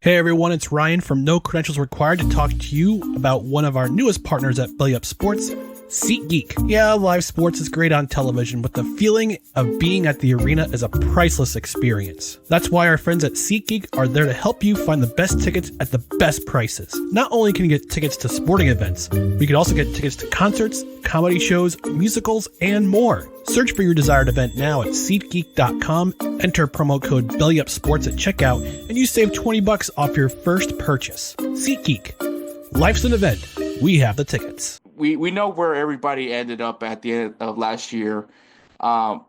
Hey everyone, it's Ryan from No Credentials Required to talk to you about one of our newest partners at Belly Up Sports, SeatGeek. Yeah, live sports is great on television, but the feeling of being at the arena is a priceless experience. That's why our friends at SeatGeek are there to help you find the best tickets at the best prices. Not only can you get tickets to sporting events, we can also get tickets to concerts, comedy shows, musicals, and more. Search for your desired event now at SeatGeek.com, enter promo code BellyUpSports at checkout, and you save $20 off your first purchase. SeatGeek. Life's an event. We have the tickets. We know where everybody ended up at the end of last year. Like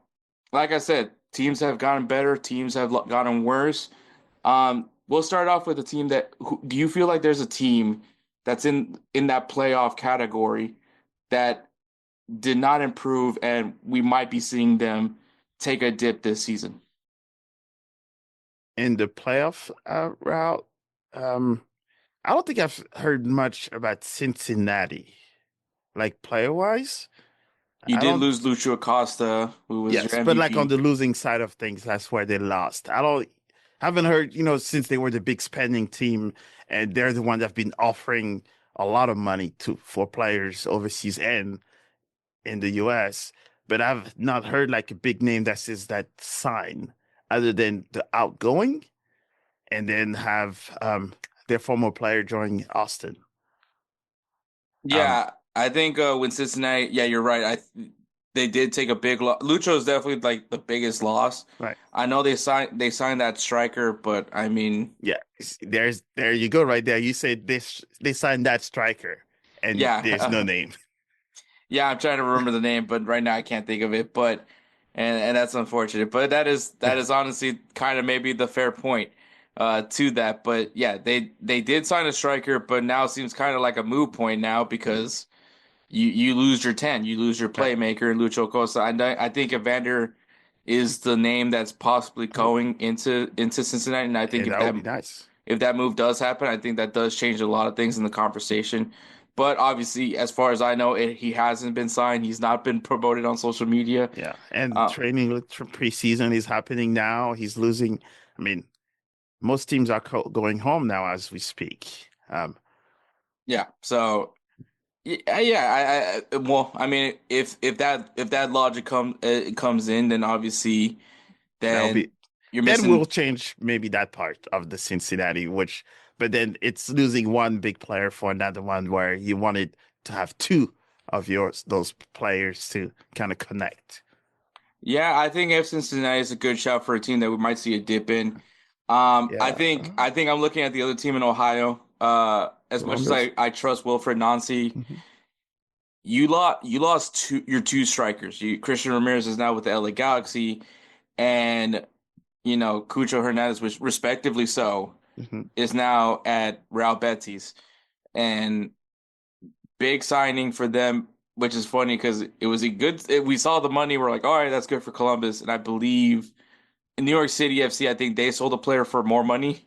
I said, teams have gotten better, teams have gotten worse. We'll start off with a team do you feel like there's a team that's in that playoff category that did not improve and we might be seeing them take a dip this season? In the playoff route, I don't think I've heard much about Cincinnati, like player-wise. You did lose Luciano Acosta, who was your MVP. But like on the losing side of things, that's where they lost. Haven't heard, since they were the big spending team, and they're the one that've been offering a lot of money for players overseas and in the US. But I've not heard like a big name that says that sign, other than the outgoing, and then have their former player joining Austin. Yeah, I think when Cincinnati, yeah, you're right. They did take a big loss. Lucho is definitely like the biggest loss. Right. I know they signed that striker, but I mean, yeah, there you go right there. You said they signed that striker, and yeah, there's no name. Yeah, I'm trying to remember the name, but right now I can't think of it. But and that's unfortunate. But that is honestly kind of maybe the fair point to that. But yeah, they did sign a striker, but now it seems kind of like a moot point now because you lose your 10, you lose your playmaker in Lucho Acosta. I think Evander is the name that's possibly going into Cincinnati, and I think that would be nice. If that move does happen, I think that does change a lot of things in the conversation. But obviously, as far as I know, he hasn't been signed. He's not been promoted on social media. Yeah, and training preseason is happening now. He's losing. I mean, most teams are going home now as we speak. Yeah. So, yeah. Well, I mean, if that logic comes in, then obviously, then you're missing. Then we'll change maybe that part of the Cincinnati, but then it's losing one big player for another one where you wanted to have two of those players to kind of connect. Yeah, I think if Cincinnati is a good shot for a team that we might see a dip in. I think I'm looking at the other team in Ohio. As much as I trust Wilfred Nancy, you lost your two strikers. Christian Ramirez is now with the LA Galaxy, and Cucho Hernandez, which respectively so, is now at Real Betis, and big signing for them. Which is funny because it was we saw the money. We're like, all right, that's good for Columbus, and I believe in New York City FC, I think they sold a player for more money.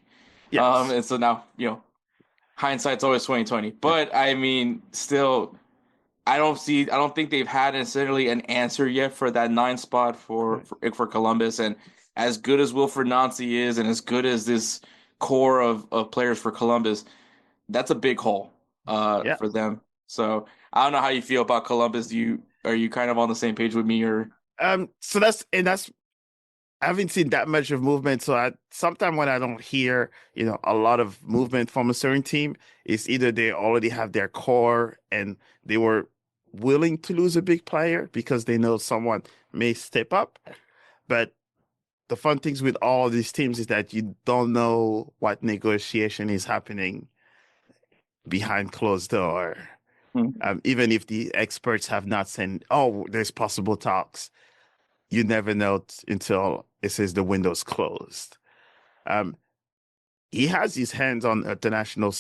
Yes. And so now, hindsight's always 2020. But I mean, still, I don't think they've had necessarily an answer yet for that 9 spot for Columbus. And as good as Wilfred Nancy is, and as good as this core of players for Columbus, that's a big hole for them. So I don't know how you feel about Columbus. Are you kind of on the same page with me, or? So that's I haven't seen that much of movement. So sometimes when I don't hear, a lot of movement from a certain team, it's either they already have their core and they were willing to lose a big player because they know someone may step up. But the fun things with all of these teams is that you don't know what negotiation is happening behind closed door. Even if the experts have not said, there's possible talks, you never know until it says the window's closed. He has his hands on international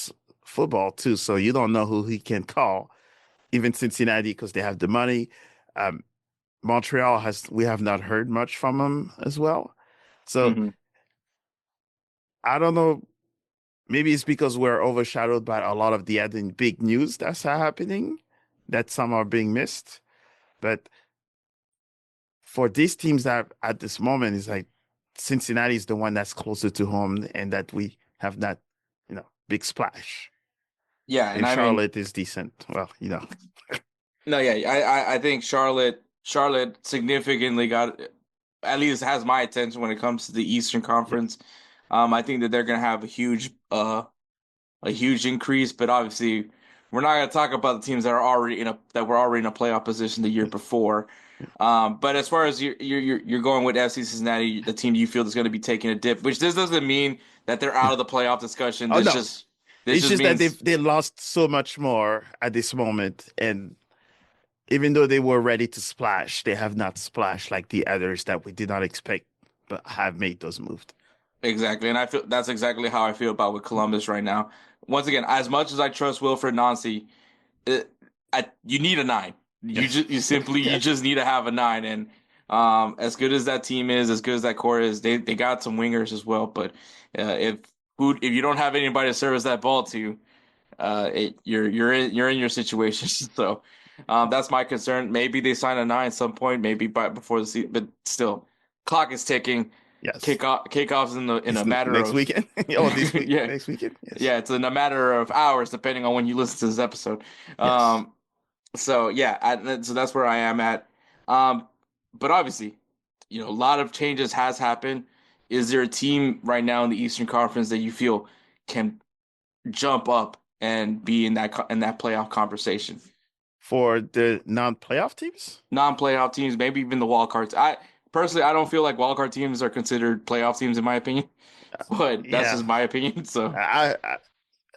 football too, so you don't know who he can call. Even Cincinnati, because they have the money. Montreal we have not heard much from him as well. So I don't know. Maybe it's because we're overshadowed by a lot of the other big news that's happening, that some are being missed. But for these teams that at this moment, it's like Cincinnati is the one that's closer to home and that we have not big splash. Yeah, and If I mean, Charlotte is decent, well, no, yeah, I think Charlotte significantly got at least has my attention when it comes to the Eastern yeah, Conference. I think that they're gonna have a huge increase, but obviously we're not gonna talk about the teams that were already in a playoff position the year yeah, before. yeah. But as far as you're going with FC Cincinnati, the team you feel is going to be taking a dip, which this doesn't mean that they're out of the playoff discussion. Oh no, This it's just just that means they lost so much more at this moment, and even though they were ready to splash, they have not splashed like the others that we did not expect, but have made those moves. exactly, and I feel that's exactly how I feel about with Columbus right now. Once again, as much as I trust Wilfred Nancy, you need a nine. Yes, You yes. just need to have a nine. And as good as that team is, as good as that core is, they got some wingers as well. But if you don't have anybody to service that ball to, you're in your situation. So that's my concern. Maybe they sign a nine at some point, maybe before the season, but still, clock is ticking. Yes. Kickoffs in It's a matter next of weekend. Oh, this week, yeah. next weekend. Yes. Yeah, it's in a matter of hours, depending on when you listen to this episode. Yes. Um, so yeah, so that's where I am at. Um, but obviously, a lot of changes has happened. Is there a team right now in the Eastern Conference that you feel can jump up and be in that playoff conversation? For the non-playoff teams? Non-playoff teams, maybe even the wild cards. I personally, I don't feel like wild card teams are considered playoff teams in my opinion, but that's just Yeah. my opinion. So I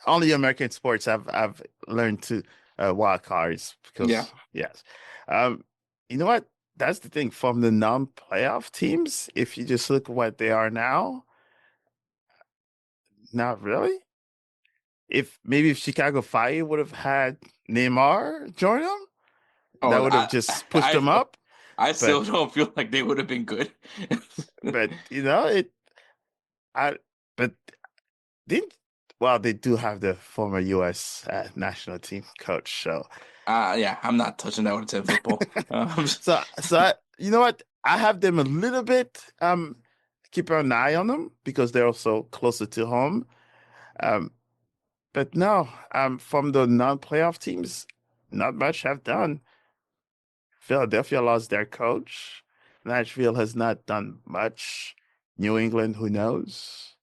only American sports I've learned to wild cards yeah. because yes. Um, you know what? That's the thing from the non-playoff teams. If you just look at what they are now, not really. If Chicago Fire would have had Neymar join them, that Oh, would have just pushed them I up. I But still don't feel like they would have been good. but I but didn't well they do have the former U.S. National team coach, so Yeah, I'm not touching that with a 10 football. you know what? I have them a little bit keep an eye on them because they're also closer to home. Um, but no, from the non-playoff teams, not much have done. Philadelphia lost their coach. Nashville has not done much. New England, who knows?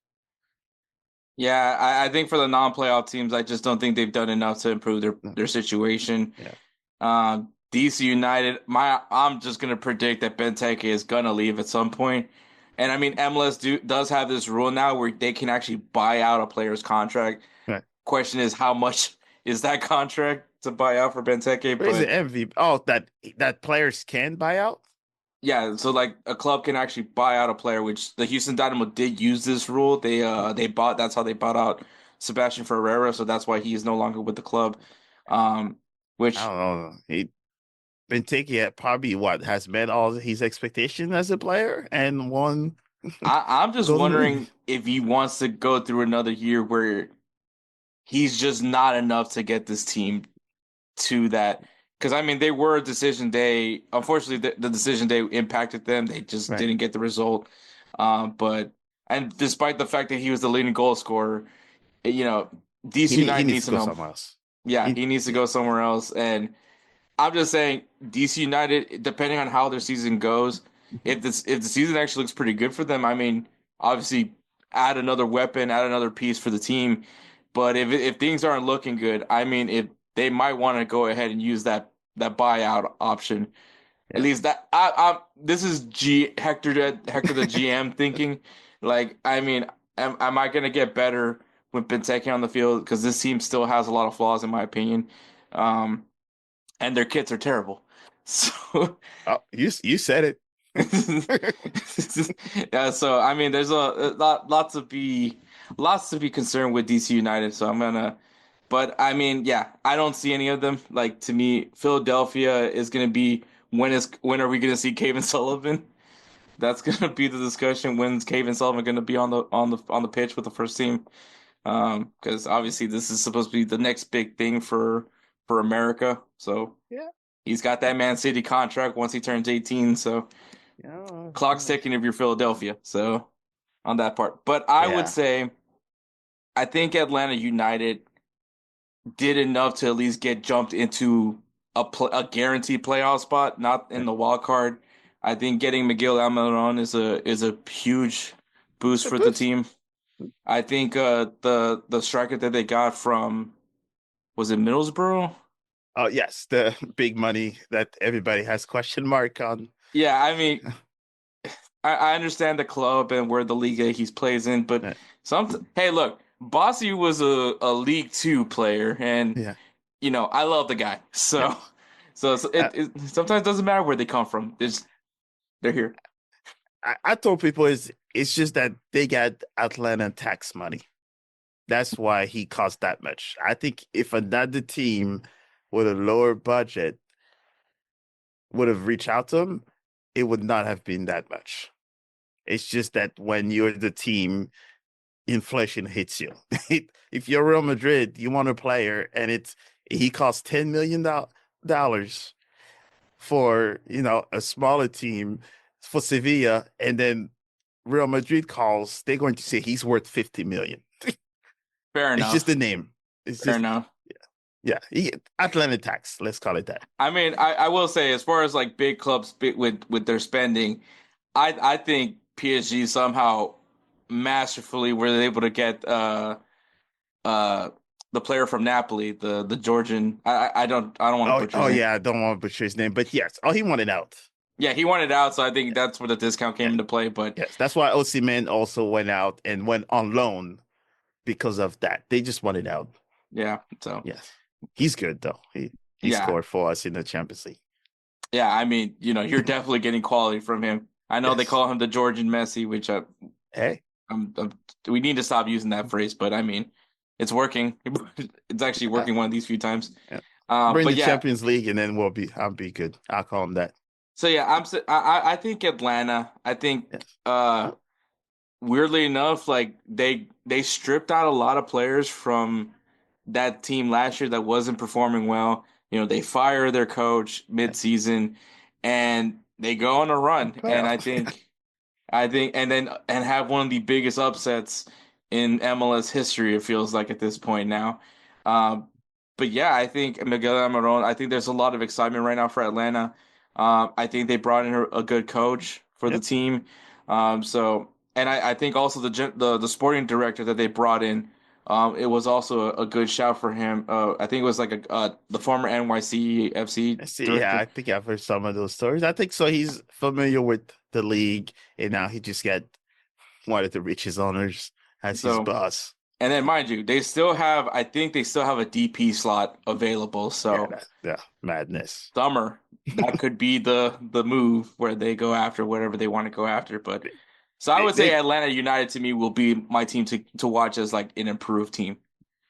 Yeah, I think for the non-playoff teams, I just don't think they've done enough to improve No. their situation. Yeah. DC United, I'm just gonna predict that Benteke is gonna leave at some point. And I mean, MLS does have this rule now where they can actually buy out a player's contract. Right. Question is, how much is that contract to buy out for Benteke? Where is the But MVP? Oh, that players can buy out? yeah, so like a club can actually buy out a player, which the Houston Dynamo did use this rule. They bought that's how they bought out Sebastian Ferreira, so that's why he is no longer with the club. Um, I which don't know. Benteke had probably what has met all his expectations as a player and won I'm just Golden Boot. wondering if he wants to go through another year where he's just not enough to get this team to that. Because I mean, they were a decision day. Unfortunately, the decision day impacted them. They just Right. didn't get the result. But and despite the fact that he was the leading goal scorer, you know, DC He United needs needs to some go help. somewhere else. Yeah, He, he needs to yeah. go somewhere else. And I'm just saying, DC United, depending on how their season goes, if the season actually looks pretty good for them, I mean, obviously add another weapon, add another piece for the team. But if things aren't looking good, I mean, if they might want to go ahead and use that buyout option. At Yeah. least that I this is G Hector the GM thinking. Like, I mean, am I gonna get better with Benteke on the field? Because this team still has a lot of flaws in my opinion. Um, and their kits are terrible. So Oh, you said it. yeah, so I mean, there's a lot, lots to be concerned with DC United. So I'm gonna, but I mean, yeah, I don't see any of them. Like to me, Philadelphia is gonna be when are we gonna see Caven Sullivan? That's gonna be the discussion. When's Caven Sullivan gonna be on the pitch with the first team? Because obviously this is supposed to be the next big thing for America. So. Yeah. He's got that Man City contract once he turns 18, so Yeah. clock's ticking if you're Philadelphia. So on that part. But I would Yeah. say I think Atlanta United did enough to at least get jumped into a guaranteed playoff spot, not in the wild card. I think getting Miguel Almiron is a huge boost for the Good. team. I think the striker that they got from, was it Middlesbrough? Oh yes, the big money that everybody has question mark on. Yeah, I mean, I understand the club and where the league he's plays in, but hey, look, Bossy was a League Two player, and Yeah, I love the guy. yeah. So Uh, it sometimes doesn't matter where they come from. They're here. I told people it's just that they got Atlanta tax money. That's why he cost that much. I think if another team with a lower budget would have reached out to him, it would not have been that much. It's just that when you're the team, inflation hits you. If you're Real Madrid, you want a player, and he costs $10 million for a smaller team for Sevilla, and then Real Madrid calls, they're going to say he's worth 50 million. Fair It's just enough. a name. It's Fair just enough. Atlanta tax. Let's call it that. I mean, I will say, as far as like big clubs with their spending, I think PSG somehow masterfully were able to get uh the player from Napoli, the Georgian. I don't want to butcher Oh his name. yeah, I don't want to butcher his name, but yes. Oh, he wanted out. Yeah, he wanted out, so I think that's where the discount came Yeah. into play. But Yes, that's why Osimhen also went out and went on loan because of that. They just wanted out. yeah, so Yes. He's good though. He yeah, scored for us in the Champions League. yeah. I mean, you're definitely getting quality from him. I know they Yes. call him the Georgian Messi, which Hey. we need to stop using that phrase. But I mean, it's working. It's actually Yeah, working one of these few times. yeah. Bring But the yeah. Champions League and then I'll be good. I'll call him that. So yeah, I think Atlanta. I think Yes. weirdly enough, like they stripped out a lot of players from that team last year that wasn't performing well. They fire their coach mid-season and they go on a run. And I Playoff. think and have one of the biggest upsets in MLS history, it feels like at this point now. Um, but yeah, I think Miguel Almiron, I think there's a lot of excitement right now for Atlanta. I think they brought in a good coach for the Yep. team. And I think also the sporting director that they brought in, it was also a good shout for him. I think it was like the former NYC FC I see. Yeah, director. I think I've heard some of those stories. I think so. He's familiar with the league, and now he just got one of the richest owners as his So, boss. and then mind you, I think they still have a DP slot available. Yeah, So madness. summer, that could be the move where they go after whatever they want to go after. But so I They, would say they Atlanta United to me will be my team to watch as like an improved team.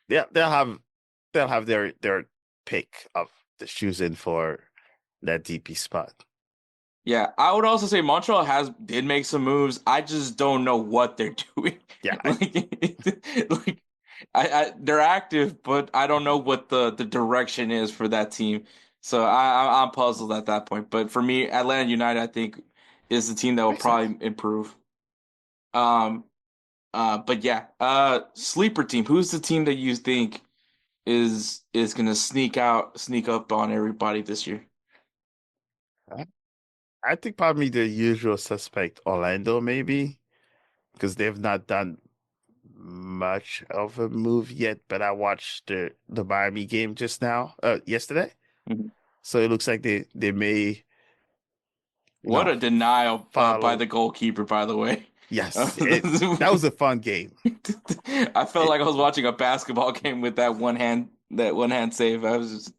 yeah, they'll have their pick of the shoes in for that DP spot. Yeah, I would also say Montreal did make some moves. I just don't know what they're doing. Yeah, Like they're active, but I don't know what the direction is for that team. So I'm puzzled at that point. But for me, Atlanta United, I think, is the team that will makes sense. probably improve. Um, but yeah, sleeper team. Who's the team that you think is gonna sneak up on everybody this year? I think probably the usual suspect, Orlando, maybe, because they've not done much of a move yet. But I watched the Miami game just now, yesterday. Mhm. So it looks like they may, you What know, a denial by follow. the goalkeeper, by the way. Yes, that was a fun game. I felt It, like I was watching a basketball game with that one hand save. That was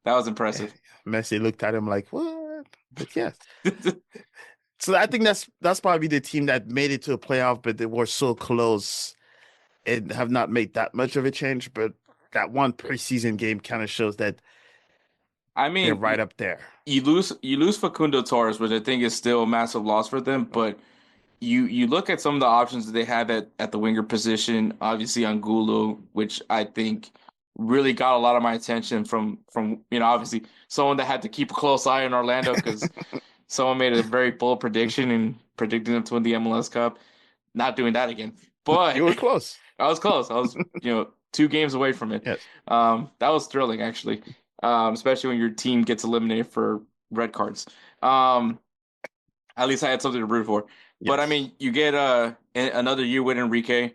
eh, impressive. Messi looked at him like, what? But yes. So I think that's probably the team that made it to a playoff, but they were so close and have not made that much of a change. But that one preseason game kind of shows that I they're mean, right up there. you lose Facundo Torres, which I think is still a massive loss for them, but you look at some of the options that they have at the winger position, obviously Angulo, which I think really got a lot of my attention from obviously someone that had to keep a close eye on Orlando because someone made a very bold prediction and predicting them to win the MLS Cup. Not doing that again. You But were close. I was close. I was, 2 games away from it. Yes. That was thrilling actually. Especially when your team gets eliminated for red cards. Um, at least I had something to root for. But I Yes. mean, you get another year with Enrique,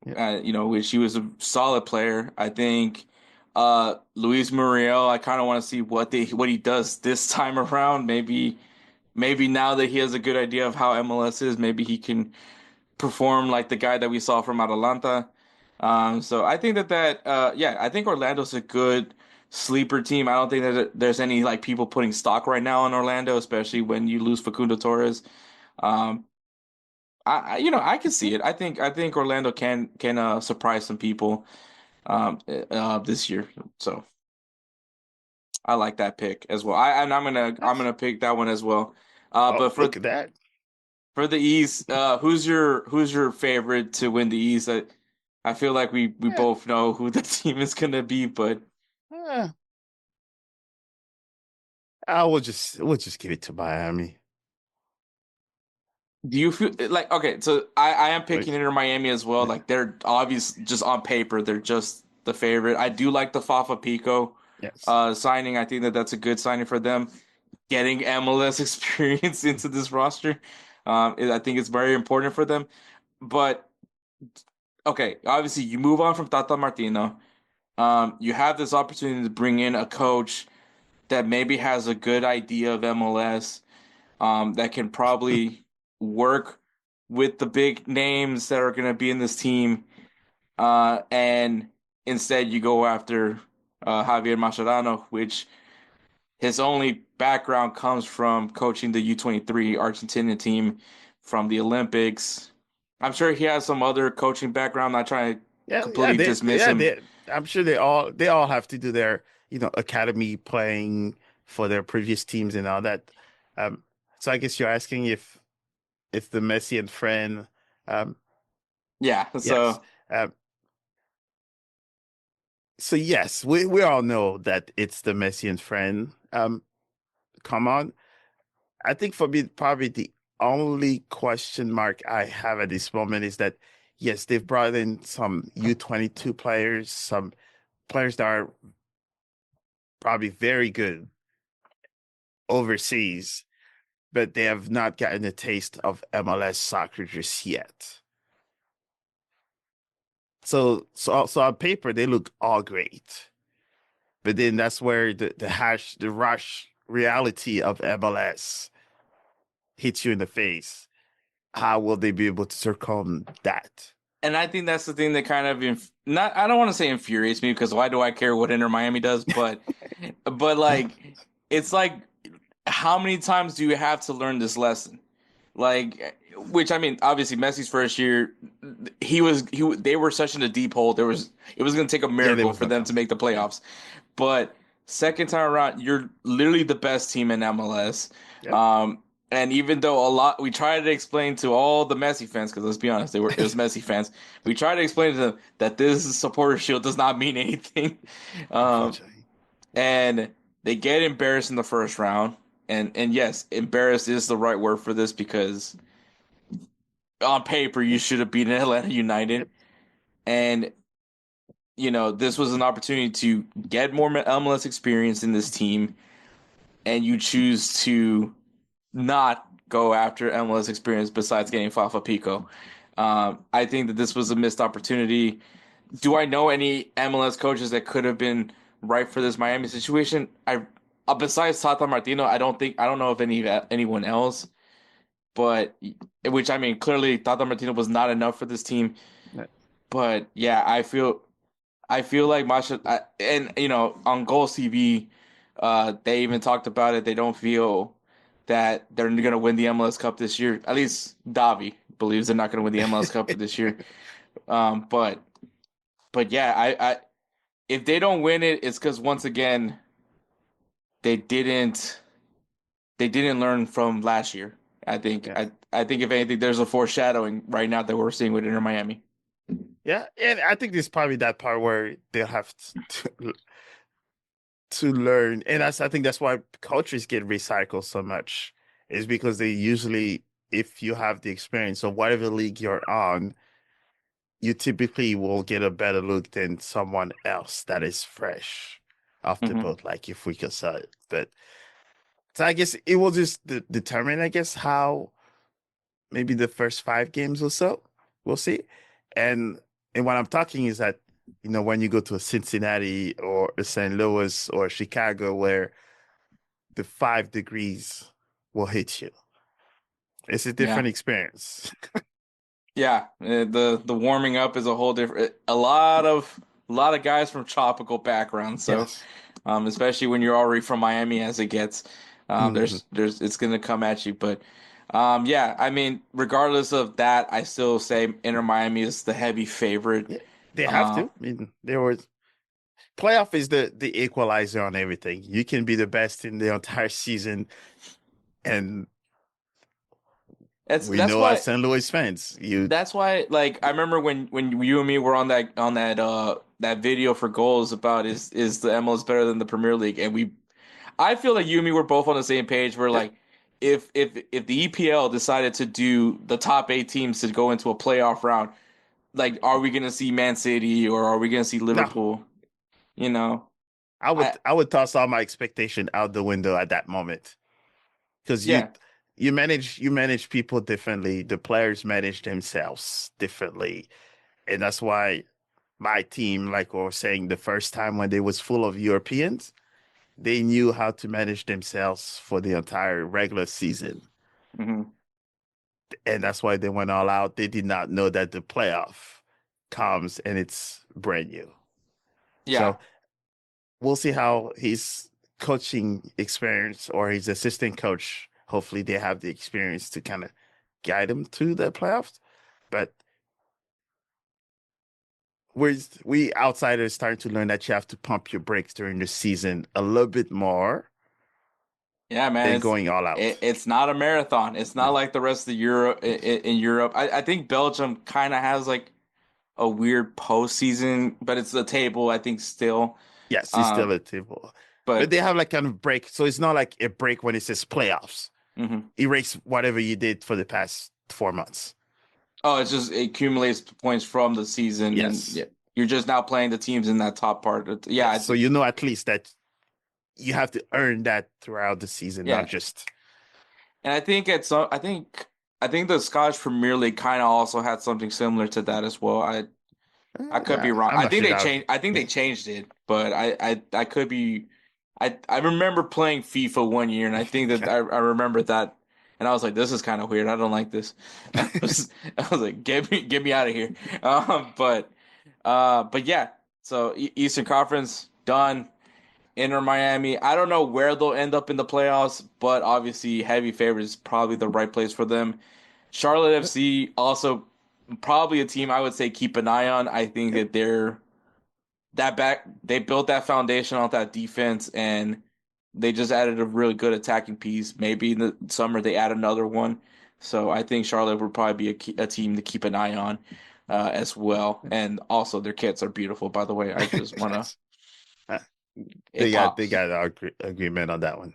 Yeah. which he was a solid player. I think Luis Muriel, I kind of want to see what he does this time around. Maybe now that he has a good idea of how MLS is, maybe he can perform like the guy that we saw from Atalanta. So I think yeah, I think Orlando's a good sleeper team. I don't think that there's any like people putting stock right now in Orlando, especially when you lose Facundo Torres. Um, I can see it. I think Orlando can surprise some people this year. So I like that pick as well. I'm gonna pick that one as well. But Oh, look at that. for the East, who's your favorite to win the East? I feel like we Yeah. both know who the team is gonna be, but Uh, we'll just give it to Miami. do you feel like okay? So I am picking Like, Inter Miami as well. yeah. Like they're obvious, just on paper, they're just the favorite. I do like the Fafa Pico Yes. signing. I think that that's a good signing for them. Getting MLS experience into this roster, I think it's very important for them. But okay, obviously you move on from Tata Martino. You have this opportunity to bring in a coach that maybe has a good idea of MLS, that can probably work with the big names that are going to be in this team. And instead, you go after Javier Mascherano, which his only background comes from coaching the U23 Argentinian team from the Olympics. I'm sure he has some other coaching background. I'm not trying to Yeah, yeah, completely dismiss him. I'm sure they all have to do their, academy playing for their previous teams and all that. Um, so I guess you're asking if the Messi and friend, um, Yeah, yes. so Um, so yes, we all know that it's the Messi and friend. Come on. I think for me, probably the only question mark I have at this moment is that yes, they've brought in some U22 players, some players that are probably very good overseas, but they have not gotten a taste of MLS soccer just yet. So on paper they look all great, but then that's where the rush reality of MLS hits you in the face. How will they be able to circum that? and I think that's the thing that kind of not I don't want to say infuriates me because why do I care what Inter Miami does, but like it's like how many times do you have to learn this lesson? Like which I mean obviously Messi's first year they were such in a deep hole it was going to take a Yeah, there miracle was for no them to chance. make the Yeah, playoffs. But second time around, you're literally the best team in MLS. yep. Um, and even though a lot, we tried to explain to all the Messi fans, because let's be honest, it was Messi fans. We tried to explain to them that this supporter shield does not mean anything. Um, Unfortunately. and they get embarrassed in the first round. And yes, embarrassed is the right word for this because on paper you Yeah, should have beaten Atlanta United. yep. And this was an opportunity to get more MLS experience in this team, and you choose to not go after MLS experience besides getting Fafa Pico. I think that this was a missed opportunity. Do I know any MLS coaches that could have been right for this Miami situation? Besides Tata Martino, I don't know of anyone else. But which I mean, clearly Tata Martino was not enough for this team. Yeah. But yeah, I feel like Masha, and on Goals TV, they even talked about it. They don't feel that they're going to win the MLS Cup this year. At least Davi believes they're not going to win the MLS Cup for this year. But yeah, if they don't win it, it's because once again they didn't they didn't learn from last year. I think Yes. I think if anything, there's a foreshadowing right now that we're seeing with Inter Miami. Yeah, and I think this is probably that part where they'll have to learn, and I think that's why cultures get recycled so much, is because they usually, if you have the experience of whatever league you're on, you typically will get a better look than someone else that is fresh off the boat, like if we could sell it. But so I guess it will just determine, I guess, how maybe the first 5 games or so. We'll see. And what I'm talking is that, when you go to a Cincinnati or a St. Louis or Chicago where the 5 degrees will hit you. It's a different experience. Yeah, the warming up is a whole different. A lot of guys from tropical backgrounds, so Yes. Especially when you're already from Miami as it gets, there's it's gonna come at you. But yeah, I mean, regardless of that, I still say Inter Miami is the heavy favorite. Yeah, they have to. I mean, playoff is the equalizer on everything. You can be the best in the entire season, and we know why, as St. Louis fans, That's why, like, I remember when you and me were on that video for goals about is the MLS better than the Premier League, and I feel like you and me were both on the same page. Where like, if the EPL decided to do the top 8 teams to go into a playoff round, like, are we gonna see Man City or are we gonna see Liverpool? No. I would toss all my expectation out the window at that moment, because you manage people differently. The players manage themselves differently, and that's why my team, like I was saying, the first time when they was full of Europeans, they knew how to manage themselves for the entire regular season. And that's why they went all out. They did not know that the playoff comes and it's brand new. Yeah. So we'll see how his coaching experience or his assistant coach, hopefully they have the experience to kind of guide him to the playoffs. But we outsiders starting to learn that you have to pump your brakes during the season a little bit more. Yeah, man, than going all out. It's not a marathon. It's not like the rest of Europe. In Europe, I think Belgium kind of has like a weird postseason, but it's the table. I think still. Yes, it's still a table, but they have like kind of break. So it's not like a break when it says playoffs. Erase whatever you did for the past 4 months. Oh, it accumulates points from the season. Yes. And you're just now playing the teams in that top part. Yeah. So at least that you have to earn that throughout the season, not just. And I think I think the Scottish Premier League kind of also had something similar to that as well. I could be wrong. I think they changed. I think they changed it, but I could be. I remember playing FIFA one year, and I think that I remember that, and I was like, "This is kind of weird. I don't like this." I was like, "Get me out of here." But yeah. So Eastern Conference done. Inter Miami. I don't know where they'll end up in the playoffs, but obviously heavy favorite is probably the right place for them. Charlotte FC also probably a team I would say keep an eye on. I think that they built that foundation on that defense, and they just added a really good attacking piece. Maybe in the summer they add another one. So I think Charlotte would probably be a team to keep an eye on as well. And also their kits are beautiful, by the way. I just want to. They got our agreement on that one.